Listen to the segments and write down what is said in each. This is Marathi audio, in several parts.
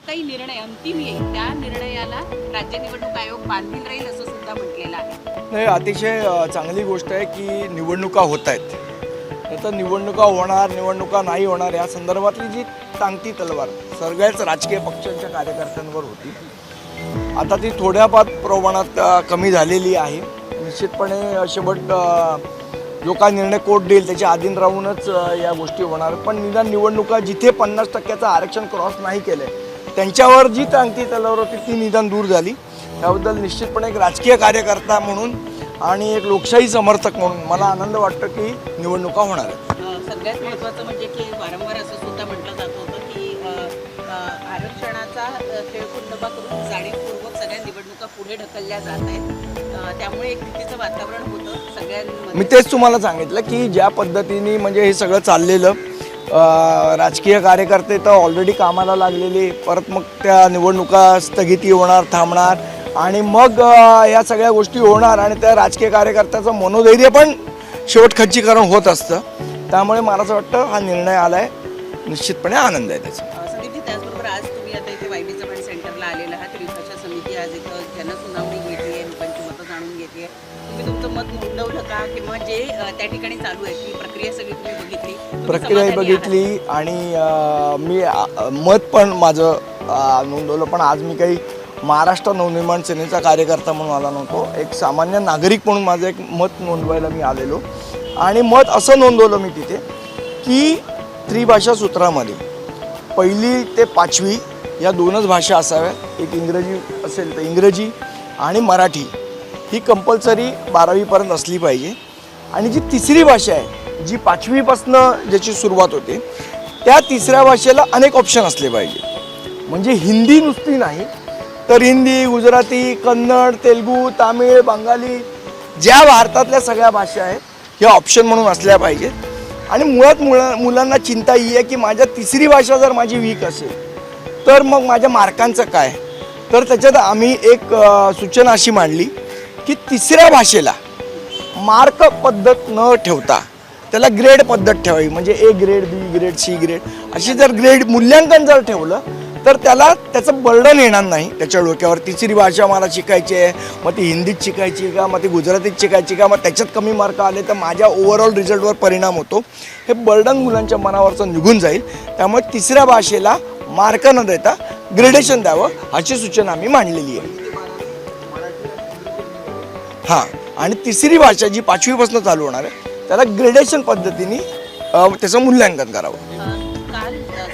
काही निर्णय अंतिम येईल त्या निर्णयाला राज्य निवडणूक आयोग बांधील राहील असं सुद्धा म्हटलेलं आहे। नाही, अतिशय चांगली गोष्ट आहे की निवडणुका होत आहेत। तर निवडणुका होणार निवडणुका नाही होणार या संदर्भातली जी टांगती तलवार सगळ्याच राजकीय पक्षांच्या कार्यकर्त्यांवर होती, आता ती थोड्याफार प्रमाणात कमी झालेली आहे। निश्चितपणे शेवट जो काय निर्णय कोर्ट देईल त्याच्या अधीन राहूनच या गोष्टी होणार। पण निदान निवडणुका जिथे 50% आरक्षण क्रॉस नाही केलं त्यांच्यावर जी टांगती तलवार होती ती निदान दूर झाली। त्याबद्दल निश्चितपणे एक राजकीय कार्यकर्ता म्हणून आणि एक लोकशाही समर्थक म्हणून मला आनंद वाटतो की निवडणुका होणार आहेत। सगळ्यात महत्त्वाचं म्हणजे की वारंवार असं सुद्धा म्हटलं जात होतं की आरक्षणाचा खेळखुंडोबा करून जाणीवपूर्वक सगळ्या निवडणुका पुढे ढकलल्या जात आहेत, त्यामुळे एक भीतीचं वातावरण होतं सगळ्यांमध्ये। मी तेच तुम्हाला सांगितलं की ज्या पद्धतीने म्हणजे हे सगळं चाललेलं, राजकीय कार्यकर्ते तर ऑलरेडी कामाला लागलेले, परत मग त्या निवडणुका स्थगिती होणार थांबणार आणि मग या सगळ्या गोष्टी होणार आणि त्या राजकीय कार्यकर्त्याचं मनोधैर्य पण शेवट खच्चीकरण होत असतं। त्यामुळे मला असं वाटतं हा निर्णय आला आहे, निश्चितपणे आनंद आहे त्याचा। संदीपजी, त्याचबरोबर आज तुम्ही आता इथे वायबी चव्हाण सेंटरला आलेला आहात, विकास समिती आज इथं जनसुनावणी घेतली आहे, लोकांची मतं जाणून घेतली आहे, तुम्ही तुमचं मत नोंदवलं का किंवा जे त्या ठिकाणी चालू आहे ती प्रक्रिया सगळी तुम्ही बघितली? प्रक्रिया बघितली आणि मी मत पण माझं नोंदवलं, पण आज मी काही महाराष्ट्र नवनिर्माण सेनेचा कार्यकर्ता म्हणून आला नव्हतो, एक सामान्य नागरिक म्हणून माझं एक मत नोंदवायला मी आलेलो। आणि मत असं नोंदवलं मी तिथे की त्रिभाषा सूत्रामध्ये 1ली ते 5वी या 2च भाषा असाव्या, एक इंग्रजी असेल तर इंग्रजी आणि मराठी ही कंपल्सरी 12वीपर्यंत असली पाहिजे। आणि जी तिसरी भाषा आहे जी 5वीपासनं ज्याची सुरुवात होते त्या तिसऱ्या भाषेला अनेक ऑप्शन असले पाहिजे, म्हणजे हिंदी नुसती नाही तर हिंदी, गुजराती, कन्नड, तेलुगू, तामिळ, बंगाली ज्या भारतातल्या सगळ्या भाषा आहेत ह्या ऑप्शन म्हणून असल्या पाहिजेत। आणि मुळात मुलांना चिंता ही आहे की माझ्या तिसरी भाषा जर माझी वीक असेल तर मग माझ्या मार्कांचं काय। तर त्याच्यात आम्ही एक सूचना अशी मांडली की तिसऱ्या भाषेला मार्क पद्धत न ठेवता त्याला ग्रेड पद्धत ठेवावी, म्हणजे A grade, B grade, C grade अशी जर ग्रेड मूल्यांकन जर ठेवलं तर त्याला त्याचं बर्डन येणार नाही त्याच्या डोक्यावर। तिसरी भाषा मला शिकायची आहे, मग ती हिंदीत शिकायची का, मग ती गुजरातीत शिकायची का, मग त्याच्यात कमी मार्क आले तर माझ्या ओव्हरऑल रिझल्टवर परिणाम होतो, हे बर्डन मुलांच्या मनावरचं निघून जाईल। त्यामुळे तिसऱ्या भाषेला मार्क न देता ग्रेडेशन द्यावं अशी सूचना आम्ही मांडलेली आहे। हां, आणि तिसरी भाषा जी 5वीपासून चालू होणार आहे त्याला ग्रेडेशन पद्धतीने त्याचं मूल्यांकन करावं। काल उद्धव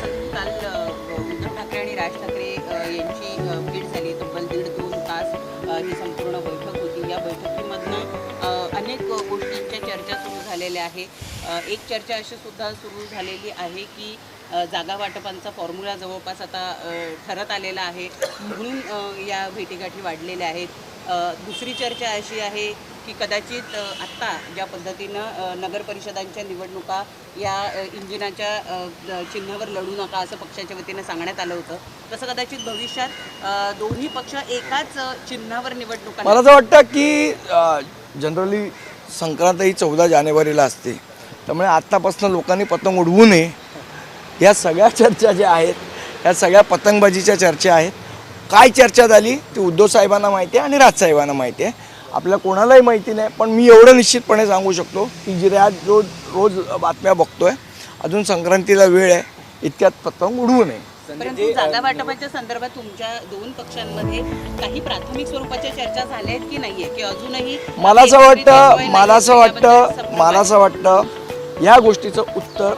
ठाकरे आणि राज ठाकरे यांची भेट झाली, तब्बल 1.5-2 तास ही संपूर्ण बैठक होती। या बैठकीमधनं अनेक गोष्टींच्या चर्चा सुरू झालेल्या आहे। एक चर्चा अशी सुद्धा सुरू झालेली आहे की जागा वाटपांचा फॉर्म्युला जवळपास आता ठरत आलेला आहे म्हणून या भेटीगाठी वाढलेल्या आहेत। दुसरी चर्चा अशी आहे की कदाचित आत्ता ज्या पद्धतीनं नगर परिषदांच्या निवडणुका या इंजिनाच्या चिन्हावर लढू नका असं पक्षाच्या वतीनं सांगण्यात आलं होतं, तसं कदाचित भविष्यात दोन्ही पक्ष एकाच चिन्हावर निवडणुका। मला असं वाटतं की जनरली संक्रांत ही 14 जानेवारीला असते, त्यामुळे आत्तापासून लोकांनी पतंग उडवू नये। या सगळ्या चर्चा ज्या आहेत या सगळ्या पतंगबाजीच्या चर्चा आहेत। काय चर्चा झाली ती उद्धव साहेबांना माहिती आहे आणि राजसाहेबांना माहिती आहे, आपल्या कोणालाही माहिती नाही। पण मी एवढं निश्चितपणे सांगू शकतो की जे रोज बातम्या बघतोय, अजून संक्रांतीला वेळ आहे, इतक्यात पतंग उडवू नये। परंतु जागा वाटपाच्या संदर्भात तुमच्या 2 पक्षांमध्ये काही प्राथमिक स्वरूपाच्या चर्चा झाल्या आहेत की नाहीये, की अजूनही? मला असं वाटतं या गोष्टीचं उत्तर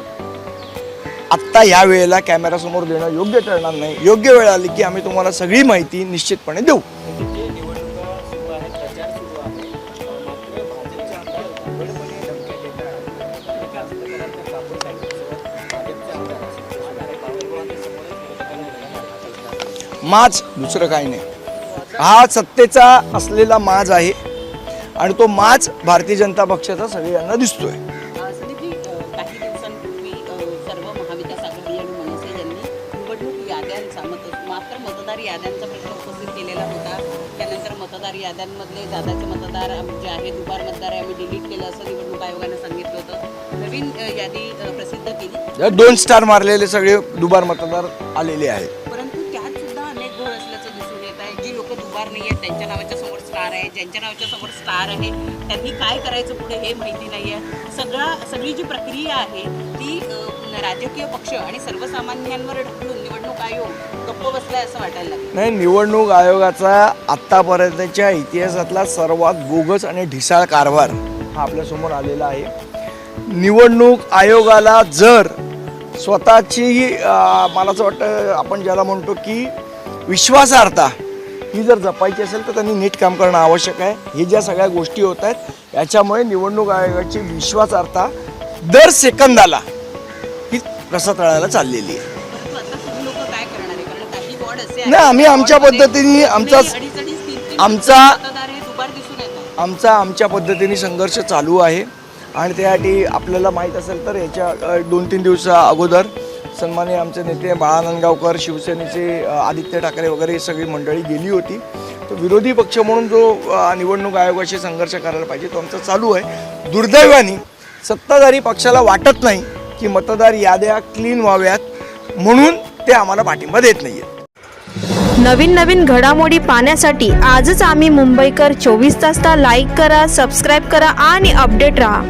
आत्ता या वेळेला कॅमेरासमोर देणं योग्य ठरणार नाही। योग्य वेळ आली की आम्ही तुम्हाला सगळी माहिती निश्चितपणे देऊ। माज दुसरं काही नाही, हा सत्तेचा असलेला माज आहे आणि तो माज भारतीय जनता पक्षाचा सगळ्यांना दिसतोय। संदीपजी, काही दिवसांपूर्वी सर्व महाविकास आघाडी आणि मनसे यांनी निवडणूक याद्यांचा मात्र मतदार याद्यांचा प्रश्न उपस्थित केलेला होता। त्यानंतर मतदार याद्यांमधले जादाचे मतदार जे आहे दुबार मतदार आहे आम्ही डिलीट केलं असं निवडणूक आयोगानं सांगितलं होतं। नवीन यादी प्रसिद्ध केली, 2 स्टार मारलेले सगळे दुबार मतदार आलेले आहेत। परंतु त्यात स्टार नाही आहेत, त्यांच्या नावाच्या समोर स्टार आहे, ज्यांच्या नावाच्या समोर स्टार आहे त्यांनी काय करायचं पुढे हे माहिती नाही आहे. सगळी जी प्रक्रिया आहे ती राजकीय पक्ष आणि सर्वसामान्यांवर ढकलून निवडणूक आयोग गप्प बसलाय असं वाटायला लागलं. नाही, निवडणूक आयोगाचा आत्तापर्यंतच्या इतिहासातला सर्वात बोगस आणि ढिसाळ कारभार हा आपल्यासमोर आलेला आहे. निवडणूक आयोगाला जर स्वतःची मला असं वाटतं आपण ज्याला म्हणतो की विश्वासार्हता ही जर जपायची असेल तर त्यांनी नीट काम करणं आवश्यक आहे. हे ज्या सगळ्या गोष्टी होत आहेत याच्यामुळे निवडणूक आयोगाची विश्वासार्हता दर सेकंदाला ही रसातळाला चाललेली आहे. परंतु आता तुम्ही लोक काय करणार आहे? कारण काही वॉर्ड असे आहेत नाही, आम्ही आमच्या वॉर्डमध्ये पद्धतीने मतदार हे दुबार दिसून येतात. आमच्या पद्धतीने संघर्ष चालू आहे आणि त्यासाठी आपल्याला माहीत असेल तर याच्या 2-3 दिवसा अगोदर सन्माननीय आमचे नेते बाळा नांदगावकर, शिवसेनेचे आदित्य ठाकरे वगैरे ही सगळी मंडळी गेली होती. तर विरोधी पक्ष म्हणून जो निवडणूक आयोगाशी संघर्ष करायला पाहिजे तो आमचा चालू आहे. दुर्दैवाने सत्ताधारी पक्षाला वाटत नाही की मतदार याद्या क्लीन व्हाव्यात म्हणून ते आम्हाला पाठिंबा देत नाही आहेत. नवीन घडामोडी पाहण्यासाठी आजच आम्ही मुंबईकर 24 तासला लाईक करा, सबस्क्राईब करा आणि अपडेट रहा.